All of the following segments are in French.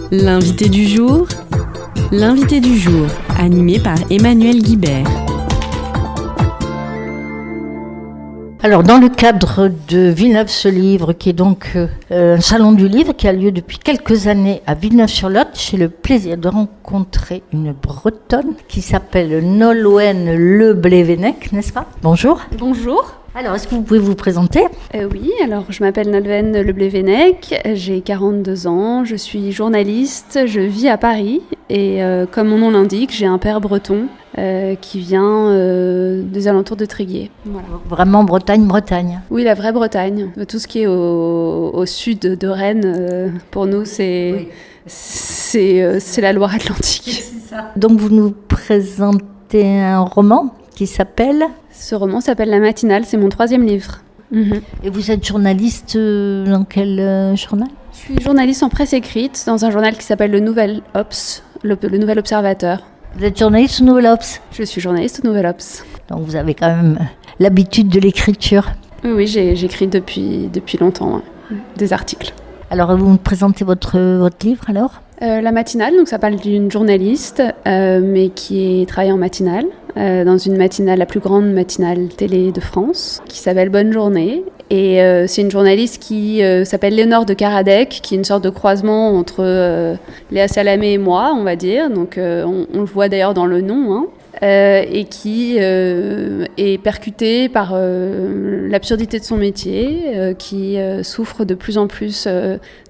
L'invité du jour, animé par Emmanuel Guibert. Alors, dans le cadre de Villeneuve se livre, qui est donc un salon du livre qui a lieu depuis quelques années à Villeneuve-sur-Lot, j'ai le plaisir de rencontrer une Bretonne qui s'appelle Nolwenn Le Blevenec, n'est-ce pas ? Bonjour. Bonjour. Alors, est-ce que vous pouvez vous présenter ? Oui, alors je m'appelle Nolwenn Le Blevenec, j'ai 42 ans, je suis journaliste, je vis à Paris et comme mon nom l'indique, j'ai un père breton qui vient des alentours de Tréguier. Voilà. Vraiment Bretagne. Oui, la vraie Bretagne. Tout ce qui est au sud de Rennes, pour nous, c'est la Loire-Atlantique. C'est ça. Donc, vous nous présentez un roman qui s'appelle... Ce roman s'appelle La Matinale, c'est mon 3e livre. Et vous êtes journaliste dans quel journal ? Je suis journaliste en presse écrite dans un journal qui s'appelle Le Nouvel Obs, le Nouvel Observateur. Vous êtes journaliste au Nouvel Obs ? Je suis journaliste au Nouvel Obs. Donc vous avez quand même l'habitude de l'écriture. Oui, j'écris depuis longtemps des articles. Alors vous me présentez votre livre alors ? La Matinale, donc ça parle d'une journaliste, mais qui travaille en matinale, dans une matinale, la plus grande matinale télé de France, qui s'appelle Bonne Journée. Et c'est une journaliste qui s'appelle Léonore de Caradec, qui est une sorte de croisement entre Léa Salamé et moi, on va dire. Donc on le voit d'ailleurs dans le nom, hein. Et qui est percutée par l'absurdité de son métier, qui souffre de plus en plus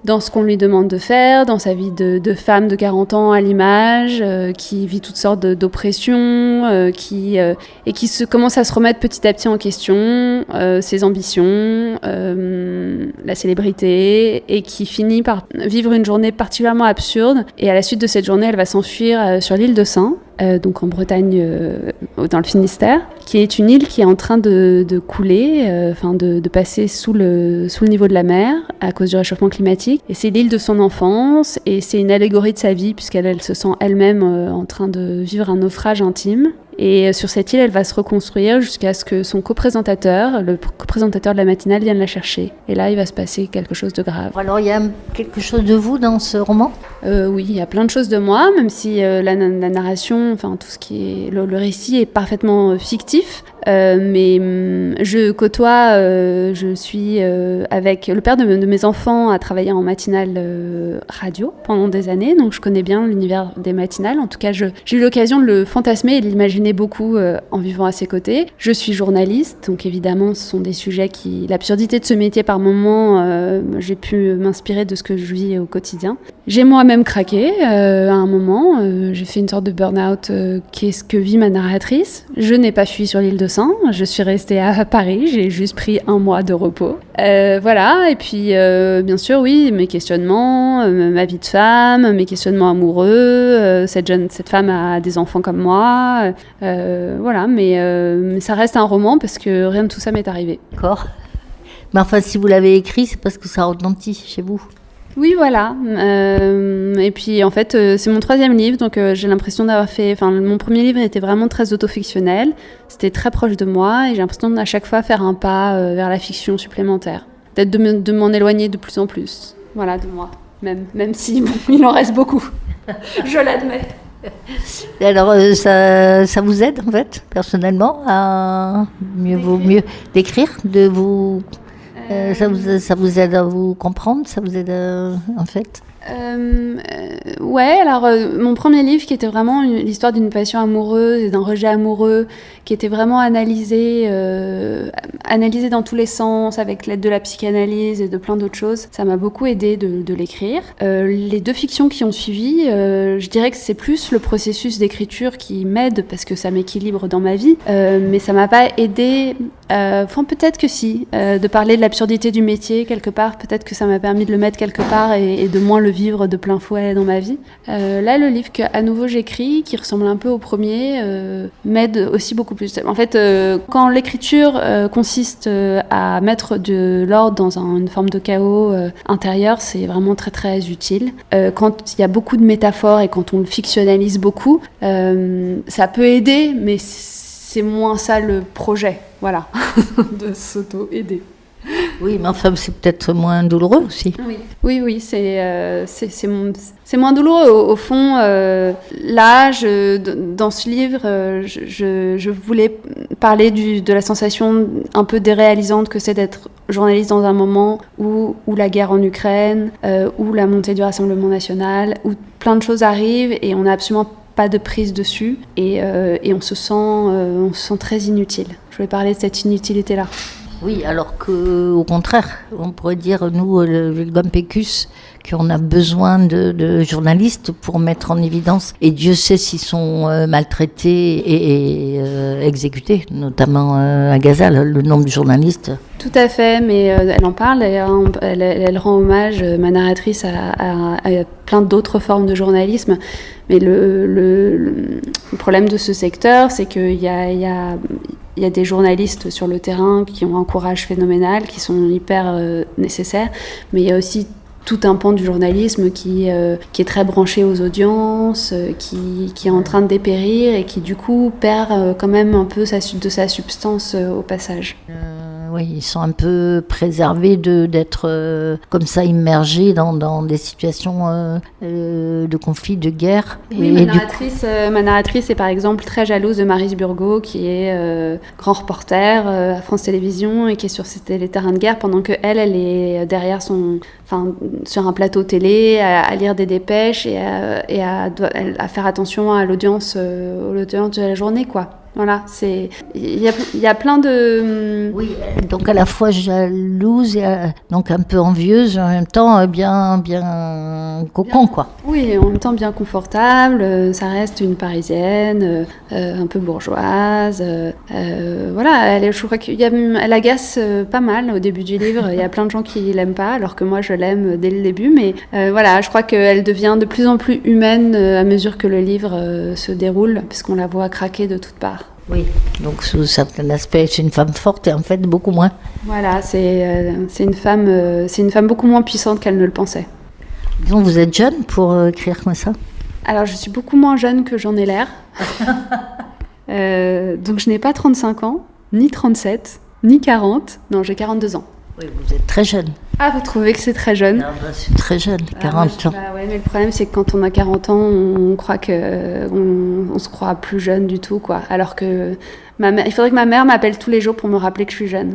dans ce qu'on lui demande de faire, dans sa vie de femme de 40 ans à l'image, qui vit toutes sortes d'oppressions, qui commence à se remettre petit à petit en question, ses ambitions, la célébrité, et qui finit par vivre une journée particulièrement absurde. Et à la suite de cette journée, elle va s'enfuir sur l'île de Sein, donc en Bretagne, dans le Finistère, qui est une île qui est en train de couler, de passer sous le niveau de la mer à cause du réchauffement climatique. Et c'est l'île de son enfance, et c'est une allégorie de sa vie, puisqu'elle se sent elle-même en train de vivre un naufrage intime. Et sur cette île, elle va se reconstruire jusqu'à ce que son coprésentateur, le coprésentateur de la matinale, vienne la chercher. Et là, il va se passer quelque chose de grave. Alors, il y a quelque chose de vous dans ce roman ? Oui, il y a plein de choses de moi, même si la narration, tout ce qui est le récit est parfaitement fictif. Mais je côtoie, je suis avec le père de mes enfants, a travaillé en matinale radio pendant des années, donc je connais bien l'univers des matinales. En tout cas, j'ai eu l'occasion de le fantasmer et de l'imaginer beaucoup en vivant à ses côtés. Je suis journaliste, donc évidemment, ce sont des sujets l'absurdité de ce métier par moment, j'ai pu m'inspirer de ce que je vis au quotidien. J'ai moi-même craqué à un moment, j'ai fait une sorte de burn-out, qu'est-ce que vit ma narratrice. Je n'ai pas fui sur l'île de Sein, je suis restée à Paris, j'ai juste pris 1 mois de repos. Voilà, et puis bien sûr, oui, mes questionnements, ma vie de femme, mes questionnements amoureux, cette femme a des enfants comme moi, voilà, mais ça reste un roman parce que rien de tout ça m'est arrivé. D'accord. Mais enfin, si vous l'avez écrit, c'est parce que ça retentit chez vous. Oui, voilà. Et puis, en fait, c'est mon 3e livre, donc j'ai l'impression d'avoir fait... mon premier livre était vraiment très autofictionnel. C'était très proche de moi et j'ai l'impression d'à chaque fois faire un pas vers la fiction supplémentaire. Peut-être de m'en éloigner de plus en plus. Voilà, de moi. Même si il en reste beaucoup. Je l'admets. Et alors, ça vous aide, en fait, personnellement, à mieux d'écrire, de vous... Ça vous aide à vous comprendre, ça vous aide en fait Ouais, alors mon premier livre qui était vraiment l'histoire d'une passion amoureuse et d'un rejet amoureux, qui était vraiment analysé dans tous les sens avec l'aide de la psychanalyse et de plein d'autres choses, ça m'a beaucoup aidé de l'écrire. Les 2 fictions qui ont suivi, je dirais que c'est plus le processus d'écriture qui m'aide parce que ça m'équilibre dans ma vie, mais ça m'a pas aidé. Peut-être que si, de parler de l'absurdité du métier quelque part, peut-être que ça m'a permis de le mettre quelque part et de moins le vivre de plein fouet dans ma vie. Là, le livre qu'à nouveau j'écris, qui ressemble un peu au premier, m'aide aussi beaucoup plus. En fait, quand l'écriture consiste à mettre de l'ordre dans une forme de chaos intérieur, c'est vraiment très très utile. Quand il y a beaucoup de métaphores et quand on le fictionnalise beaucoup, ça peut aider, mais c'est moins ça le projet, voilà, de s'auto-aider. Oui, mais enfin, c'est peut-être moins douloureux aussi. Oui, c'est moins douloureux. Au fond, là, dans ce livre, je voulais parler de la sensation un peu déréalisante que c'est d'être journaliste dans un moment où la guerre en Ukraine, où la montée du Rassemblement national, où plein de choses arrivent et on n'a absolument pas de prise dessus et on se sent très inutile. Je voulais parler de cette inutilité-là. Oui, alors qu'au contraire, on pourrait dire, nous, le Vulgum Pecus, qu'on a besoin de journalistes pour mettre en évidence, et Dieu sait s'ils sont maltraités et exécutés, notamment à Gaza, le nombre de journalistes. Tout à fait, mais elle en parle, elle rend hommage, ma narratrice, à plein d'autres formes de journalisme, mais le problème de ce secteur, c'est qu'il y a des journalistes sur le terrain qui ont un courage phénoménal, qui sont hyper nécessaires, mais il y a aussi tout un pan du journalisme qui est très branché aux audiences, qui est en train de dépérir et qui du coup perd quand même un peu de sa substance au passage. Oui, ils sont un peu préservés d'être comme ça immergés dans des situations de conflit, de guerre. Oui, ma narratrice est par exemple très jalouse de Maryse Burgot, qui est grand reporter à France Télévisions et qui est sur les terrains de guerre, pendant que elle est derrière sur un plateau télé à lire des dépêches et à faire attention à l'audience de la journée, quoi. Voilà, il y a plein de... Oui, donc à la fois jalouse et donc un peu envieuse, en même temps bien cocon, quoi. Oui, en même temps bien confortable, ça reste une Parisienne, un peu bourgeoise. Voilà, je crois qu'elle agace pas mal au début du livre. Il y a plein de gens qui l'aiment pas, alors que moi je l'aime dès le début. Mais voilà, je crois qu'elle devient de plus en plus humaine à mesure que le livre se déroule, parce qu'on la voit craquer de toutes parts. Oui, donc sous certains aspects, c'est une femme forte et en fait beaucoup moins. Voilà, c'est une femme beaucoup moins puissante qu'elle ne le pensait. Donc vous êtes jeune pour écrire comme ça ? Alors je suis beaucoup moins jeune que j'en ai l'air. Donc je n'ai pas 35 ans, ni 37, ni 40. Non, j'ai 42 ans. Oui, vous êtes très jeune. Ah, vous trouvez que c'est très jeune ? Non, c'est très jeune, 40 ans. Ouais, mais le problème, c'est que quand on a 40 ans, on croit on se croit plus jeune du tout, quoi. Alors que il faudrait que ma mère m'appelle tous les jours pour me rappeler que je suis jeune.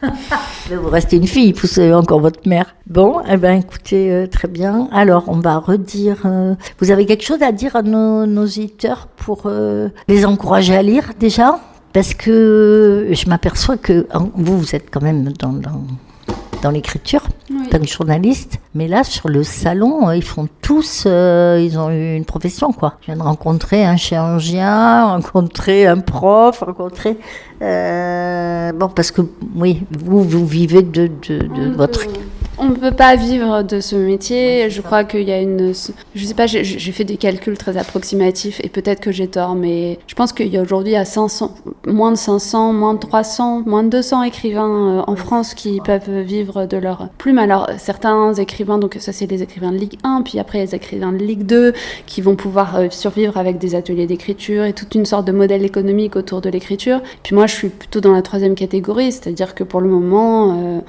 Mais vous restez une fille, vous savez encore votre mère. Bon, écoutez, très bien. Alors, on va redire... vous avez quelque chose à dire à nos auditeurs pour les encourager à lire, déjà ? Parce que je m'aperçois que vous êtes quand même dans l'écriture, oui, en tant que journaliste, mais là sur le salon, ils font tous, ils ont eu une profession, quoi. Je viens de rencontrer un chirurgien, rencontrer un prof, bon, parce que oui, vous vivez de votre... On ne peut pas vivre de ce métier. Je crois qu'il y a je sais pas, j'ai fait des calculs très approximatifs et peut-être que j'ai tort, mais je pense qu'il y a aujourd'hui moins de 500, moins de 300, moins de 200 écrivains en France qui peuvent vivre de leur plume. Alors certains écrivains, donc ça c'est les écrivains de Ligue 1, puis après les écrivains de Ligue 2 qui vont pouvoir survivre avec des ateliers d'écriture et toute une sorte de modèle économique autour de l'écriture. Puis moi je suis plutôt dans la troisième catégorie, c'est-à-dire que pour le moment,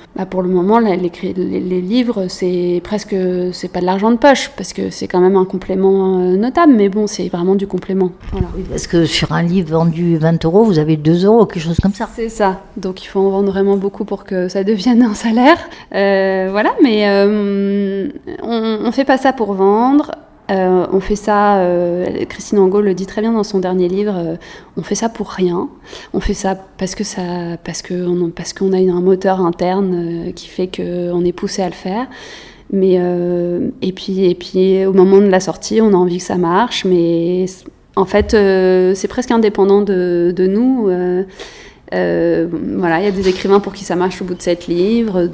les livres, c'est pas de l'argent de poche, parce que c'est quand même un complément notable, mais bon, c'est vraiment du complément. Voilà. Oui, parce que sur un livre vendu 20 €, vous avez 2 €, quelque chose comme ça. C'est ça, donc il faut en vendre vraiment beaucoup pour que ça devienne un salaire. Voilà, mais on fait pas ça pour vendre. On fait ça, Christine Angot le dit très bien dans son dernier livre, on fait ça pour rien. On fait ça parce qu'on a un moteur interne qui fait qu'on est poussé à le faire. Mais et puis au moment de la sortie, on a envie que ça marche, mais en fait c'est presque indépendant de nous. Voilà, il y a des écrivains pour qui ça marche au bout de 7 livres,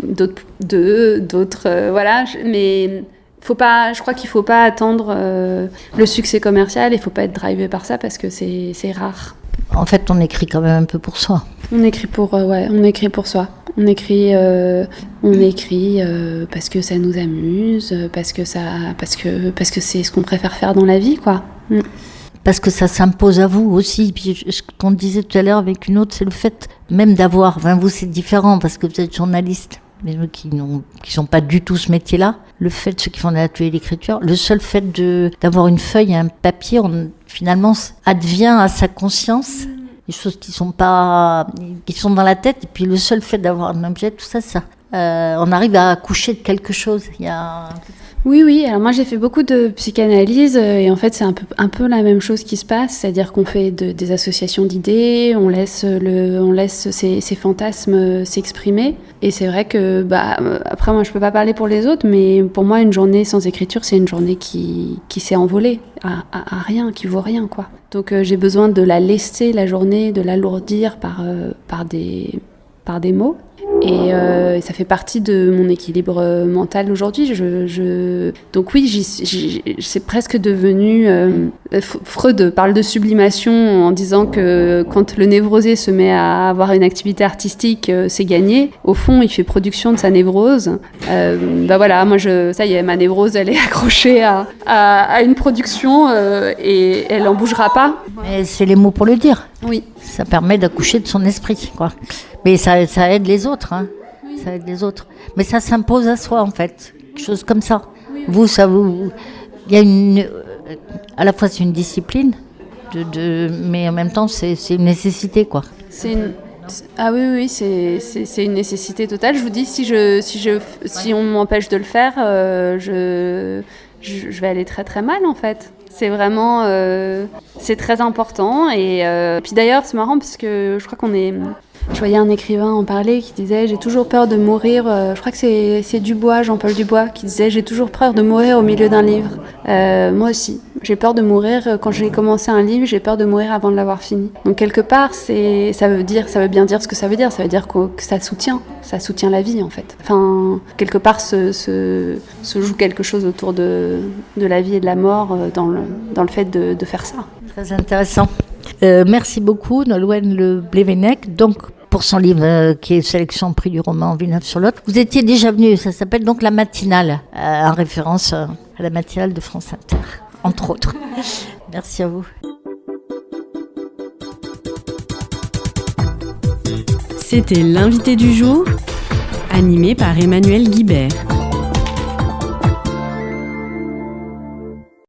d'autres voilà, mais je crois qu'il ne faut pas attendre le succès commercial, il ne faut pas être drivé par ça parce que c'est rare. En fait, on écrit quand même un peu pour soi. On écrit pour soi. On écrit parce que ça nous amuse, parce que c'est ce qu'on préfère faire dans la vie, quoi. parce que ça s'impose à vous aussi. Puis ce qu'on disait tout à l'heure avec une autre, c'est le fait même d'avoir, enfin vous c'est différent parce que vous êtes journaliste, mais nous qui sont pas du tout ce métier-là, le fait, ceux qui font des ateliers d'écriture, le seul fait d'avoir une feuille et un papier, finalement advient à sa conscience des choses qui sont dans la tête, et puis le seul fait d'avoir un objet, tout ça, on arrive à accoucher de quelque chose. Oui. Alors moi, j'ai fait beaucoup de psychanalyse et en fait, c'est un peu la même chose qui se passe, c'est-à-dire qu'on fait des associations d'idées, on laisse ces fantasmes s'exprimer. Et c'est vrai que, après, moi, je peux pas parler pour les autres, mais pour moi, une journée sans écriture, c'est une journée qui s'est envolée à rien, qui vaut rien, quoi. Donc, j'ai besoin de la lester, la journée, de l'alourdir par des mots. Et ça fait partie de mon équilibre mental aujourd'hui. Donc oui, c'est presque devenu... Freud parle de sublimation en disant que quand le névrosé se met à avoir une activité artistique, c'est gagné. Au fond, il fait production de sa névrose. Voilà, moi, ça y est, ma névrose, elle est accrochée à une production et elle n'en bougera pas. Mais c'est les mots pour le dire. Oui. Ça permet d'accoucher de son esprit, quoi. Mais ça aide les autres, hein. Oui. Ça aide les autres. Mais ça s'impose à soi, en fait. Quelque chose comme ça. Oui. Il y a à la fois c'est une discipline, mais en même temps c'est une nécessité, quoi. Ah oui, c'est une nécessité totale. Je vous dis, si on m'empêche de le faire, je vais aller très très mal, en fait. C'est vraiment, c'est très important. Et puis d'ailleurs, c'est marrant parce que je crois je voyais un écrivain en parler qui disait « J'ai toujours peur de mourir ». Je crois que c'est Dubois, Jean-Paul Dubois, qui disait « J'ai toujours peur de mourir au milieu d'un livre ». Moi aussi, j'ai peur de mourir. Quand j'ai commencé un livre, j'ai peur de mourir avant de l'avoir fini. Donc quelque part, ça veut bien dire ce que ça veut dire. Ça veut dire que ça soutient la vie, en fait. Enfin, quelque part, se joue quelque chose autour de la vie et de la mort dans le fait de faire ça. Très intéressant. Merci beaucoup, Nolwenn Le Blévennec, donc pour son livre qui est sélection prix du roman Villeneuve-sur-Lot. Vous étiez déjà venu, ça s'appelle donc La Matinale, en référence à la matinale de France Inter, entre autres. Merci à vous. C'était l'invité du jour, animé par Emmanuel Guibert.